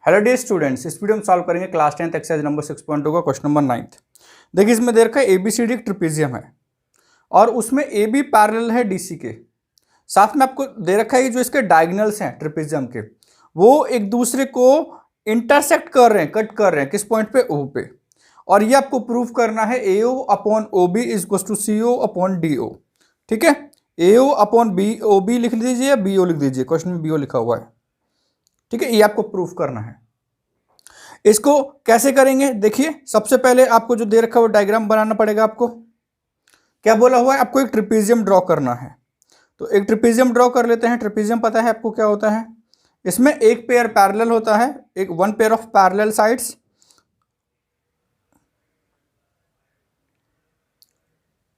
Hello dear students, इस video में solve करेंगे क्लास 10th एक्सरसाइज नंबर 6.2 का क्वेश्चन नंबर 9। देखिए इसमें दे रखा है एबीसीडी एक ट्रिपेजियम है और उसमें ए बी पैरेलल है डीसी के। साथ में आपको दे रखा है कि जो इसके डायगोनल्स हैं ट्रिपेजियम के वो एक दूसरे को इंटरसेक्ट कर रहे हैं, कट कर रहे हैं किस पॉइंट पे, ओ पे। और ये आपको प्रूफ करना है AO upon OB is equal to CO upon DO। ठीक है, AO अपॉन OB लिख दीजिए या BO लिख दीजिए, क्वेश्चन में BO लिखा हुआ है। ठीक है, ये आपको प्रूफ करना है। इसको कैसे करेंगे, देखिए सबसे पहले आपको जो दे रखा है वो डायग्राम बनाना पड़ेगा। आपको क्या बोला हुआ है, आपको एक ट्रिपेजियम ड्रॉ करना है। तो एक ट्रिपेजियम ड्रॉ कर लेते हैं। ट्रिपेजियम पता है आपको क्या होता है, इसमें एक पेयर पैरेलल होता है, एक one pair of parallel sides.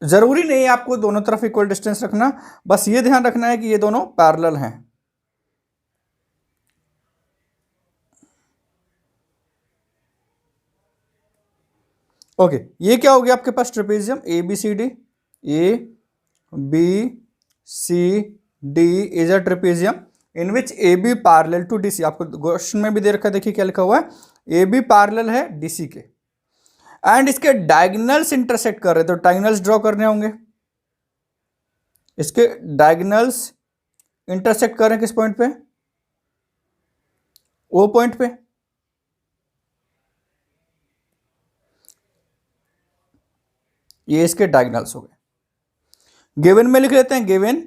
जरूरी नहीं है आपको दोनों तरफ इक्वल डिस्टेंस रखना, बस ये ध्यान रखना है कि ये दोनों पैरेलल हैं। ओके, ये क्या हो गया आपके पास trapezium ABCD, ABCD is a trapezium in which AB parallel to DC। आपको क्वेश्चन में भी दे रखा है, देखिए क्या लिखा हुआ है, AB पैरेलल है DC के एंड इसके डायगोनल्स इंटरसेक्ट कर रहे, तो डायगोनल्स ड्रॉ करने होंगे। इसके डायगोनल्स इंटरसेक्ट कर रहे हैं किस पॉइंट पे, O पॉइंट पे। ये इसके डायगोनल्स हो गए। गिवन में लिख लेते हैं, given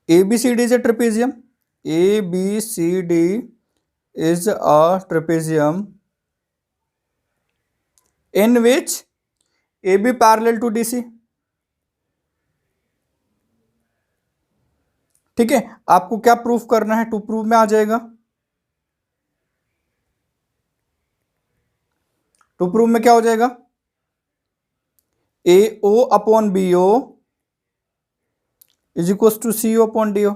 ABCD is a trapezium, ABCD is a trapezium in which AB parallel to DC। ठीक है, आपको क्या प्रूफ करना है, टू प्रूफ में आ जाएगा। टू प्रूफ में क्या हो जाएगा, AO upon BO is equal to CO upon DO।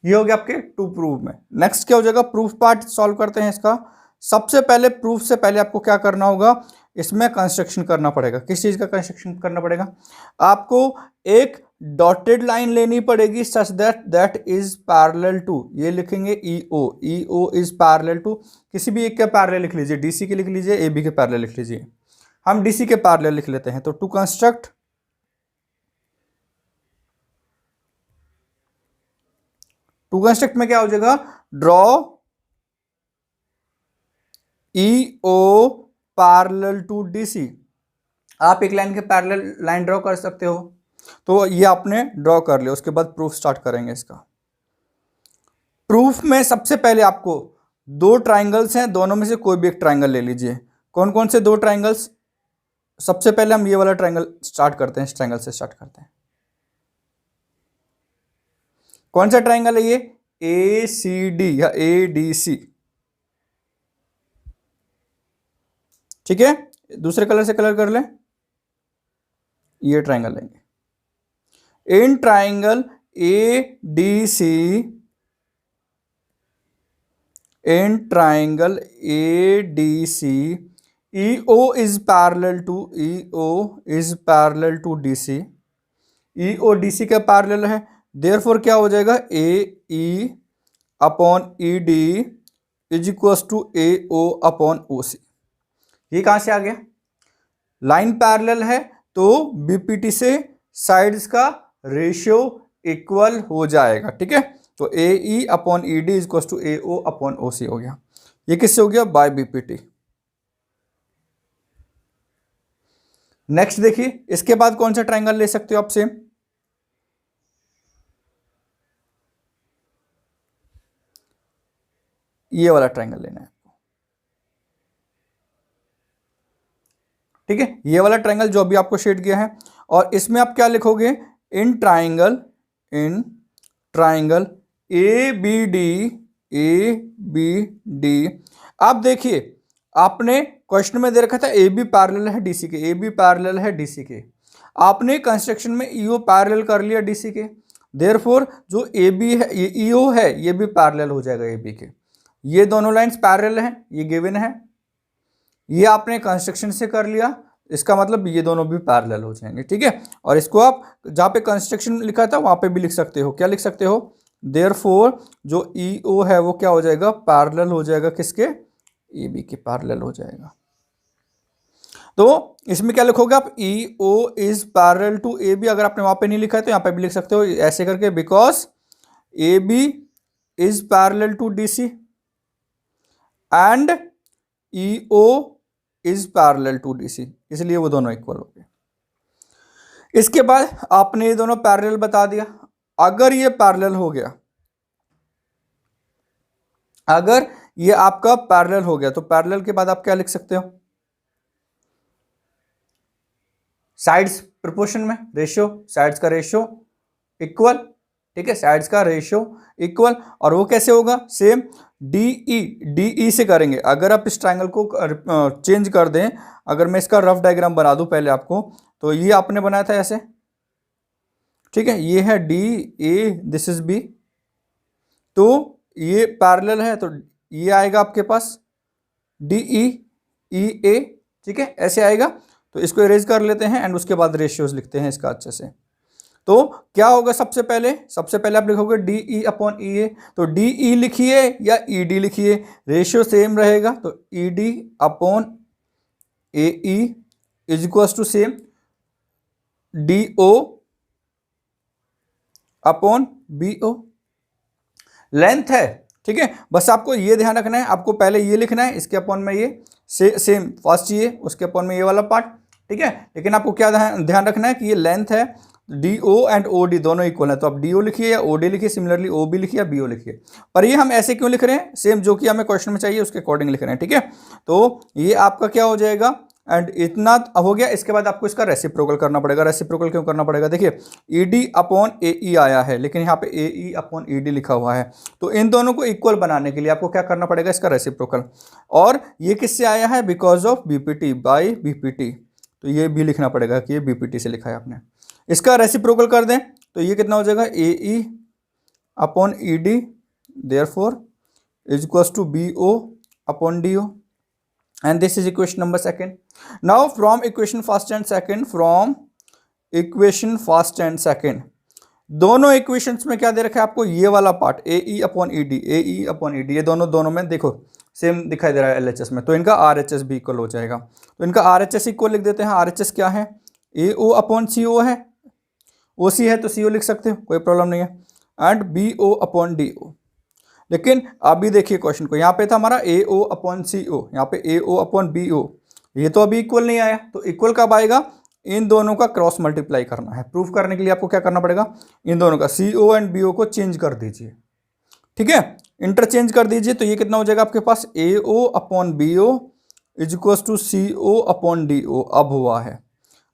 ये हो गया आपके टू प्रूफ में। नेक्स्ट क्या हो जाएगा, प्रूफ पार्ट सॉल्व करते हैं इसका। सबसे पहले प्रूफ से पहले आपको क्या करना होगा, इसमें कंस्ट्रक्शन करना पड़ेगा। किस चीज का कंस्ट्रक्शन करना पड़ेगा, आपको एक डॉटेड लाइन लेनी पड़ेगी such that is parallel to, ये लिखेंगे EO इज पैरेलल टू, किसी भी एक के पैरेलल लिख लीजिए, DC के लिख लीजिए, AB के पैरेलल लिख लीजिए। हम DC के पैरेलल लिख लेते हैं। तो टू कंस्ट्रक्ट में क्या हो जाएगा, draw EO parallel to DC। आप एक लाइन के पैरेलल लाइन ड्रॉ कर सकते हो, तो ये आपने ड्रॉ कर लिया। उसके बाद प्रूफ स्टार्ट करेंगे इसका। प्रूफ में सबसे पहले आपको दो ट्राइंगल्स हैं, दोनों में से कोई भी एक ट्राइंगल ले लीजिए। कौन कौन से दो ट्राइंगल्स, सबसे पहले हम ये वाला ट्राइंगल स्टार्ट करते हैं, इस ट्राइंगल से स्टार्ट करते हैं। कौन सा ट्राइंगल है ये, ACD या ADC। ठीक है, दूसरे कलर से कलर कर लें, ये ट्राइंगल लेंगे। In triangle ADC, in triangle ADC EO is parallel to DC। EO DC के पैरेलल है, देयरफॉर क्या हो जाएगा, AE upon ED is equal to AO upon OC। ये कहां से आ गया, लाइन पैरेलल है तो BPT से साइड्स का रेशियो इक्वल हो जाएगा। ठीक है, तो AE upon ED is equal to AO upon OC हो गया। ये किससे हो गया, बाय BPT। नेक्स्ट देखिए, इसके बाद कौन सा ट्राइंगल ले सकते हो आप, सेम ये वाला ट्राइंगल लेना है। ठीक है, ये वाला ट्राइंगल जो अभी आपको शेड किया है, और इसमें आप क्या लिखोगे, इन ट्राइंगल ABD। आप देखिए आपने क्वेश्चन में दे रखा था AB पैरेलल है DC के, AB पैरेलल है DC के, आपने कंस्ट्रक्शन में EO पैरेलल कर लिया DC के, देयरफॉर जो AB है, ये EO है, ये भी पैरेलल हो जाएगा AB के। ये दोनों लाइंस पैरेलल हैं, ये गिवन है, ये आपने कंस्ट्रक्शन से कर लिया, इसका मतलब ये दोनों भी पैरेलल हो जाएंगे। ठीक है, और इसको आप जहाँ पे कंस्ट्रक्शन लिखा था वहाँ पे भी लिख सकते हो, क्या लिख सकते हो, देयरफॉर जो EO है वो क्या हो जाएगा, पैरेलल हो जाएगा किसके, AB के पैरेलल हो जाएगा। तो इसमें क्या लिखोगे आप, EO is parallel to AB। अगर आपने वहां पे नहीं लिखा है तो यहां पे भी लिख सकते हो ऐसे करके, because AB is parallel to DC and EO is parallel to DC, इसलिए वो दोनों इक्वल हो गए। इसके बाद आपने ये दोनों पैरेलल बता दिया। अगर ये पैरेलल हो गया, अगर ये आपका पैरेलल हो गया तो पैरेलल के बाद आप क्या लिख सकते हो, साइड्स प्रोपोर्शन में, रेशियो, साइड्स का रेशियो इक्वल, ठीक है, साइड्स का रेशियो इक्वल। और वो कैसे होगा, सेम DE से करेंगे। अगर आप इस ट्रायंगल को चेंज कर दें, अगर मैं इसका रफ डायग्राम बना दूं पहले आपको, तो ये आपने बनाया था ऐसे, ठीक है, ये है DA, दिस इज B, तो ये पैरेलल है तो ये आएगा आपके पास DE EA, ठीक है, ऐसे आएगा। तो इसको इरेज कर लेते हैं एंड उसके बाद रेशियोज लिखते हैं इसका अच्छे से। तो क्या होगा, सबसे पहले आप लिखोगे DE अपॉन EA, तो DE लिखिए या ED लिखिए, रेशियो सेम रहेगा, तो ED अपॉन AE is equal to same DO upon BO। Length है, ठीक है, बस आपको ये ध्यान रखना है, आपको पहले ये लिखना है, इसके अपॉन में ये सेम फर्स्ट ये, उसके अपॉन में ये वाला पार्ट, ठीक है। लेकिन आपको क्या ध्यान रखना है कि ये लेंथ है, DO एंड OD दोनों इक्वल है, तो आप DO लिखिए या OD लिखिए, सिमिलरली OB लिखिए या BO लिखिए। पर ये हम ऐसे क्यों लिख रहे हैं, सेम जो कि हमें क्वेश्चन में चाहिए उसके अकॉर्डिंग लिख रहे हैं, ठीक है। तो ये आपका क्या हो जाएगा, एंड इतना हो गया। इसके बाद आपको इसका रेसिप्रोकल करना पड़ेगा। रेसिप्रोकल क्यों करना पड़ेगा, देखिए ED अपॉन AE आया है, लेकिन यहाँ पे AE अपॉन ED लिखा हुआ है, तो इन दोनों को इक्वल बनाने के लिए आपको क्या करना पड़ेगा, इसका रेसिप्रोकल। और ये किससे आया है, because of BPT, by BPT, तो ये भी लिखना पड़ेगा कि ये BPT से लिखा है आपने। इसका रेसिप्रोकल कर दें तो ये कितना हो जाएगा, AE upon ED therefore is equals to BO upon DO, and this is equation number second. Now from equation first and second, दोनों इक्वेशंस में क्या दे रखा है आपको, ये वाला पार्ट AE अपॉन ED, ये दोनों में देखो सेम दिखाई दे रहा है LHS में, तो इनका RHS भी इक्वल हो जाएगा। तो इनका RHS इक्वल लिख देते हैं। RHS क्या है, AO अपॉन CO है, OC है तो CO लिख सकते हो, कोई प्रॉब्लम नहीं है, एंड BO अपॉन DO। लेकिन अभी देखिए क्वेश्चन को, यहाँ पे था हमारा AO अपॉन CO, यहाँ पे AO अपॉन BO, ये तो अभी इक्वल नहीं आया, तो इक्वल कब आएगा, इन दोनों का क्रॉस मल्टीप्लाई करना है। प्रूफ करने के लिए आपको क्या करना पड़ेगा, इन दोनों का CO एंड BO को चेंज कर दीजिए, ठीक है, इंटरचेंज कर दीजिए। तो ये कितना हो जाएगा आपके पास, AO upon BO is equal to CO upon DO। अब हुआ है,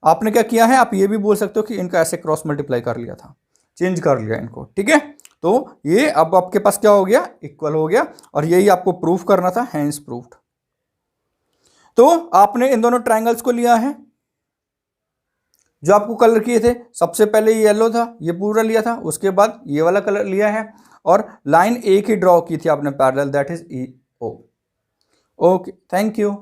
आपने क्या किया है, आप ये भी बोल सकते हो कि इनका ऐसे क्रॉस मल्टीप्लाई कर लिया था, चेंज कर लिया इनको, ठीक है। तो ये अब आपके पास क्या हो गया, इक्वल हो गया, और यही आपको प्रूफ करना था, हैंस प्रूफ्ड। तो आपने इन दोनों ट्रायंगल्स को लिया है, जो आपको कलर किए थे, सबसे पहले ये येलो था, ये पूरा लिया था, उसके बाद ये वाला कलर लिया है, और लाइन एक ही ड्रॉ की थी आपने parallel, that is EO। Okay, thank you.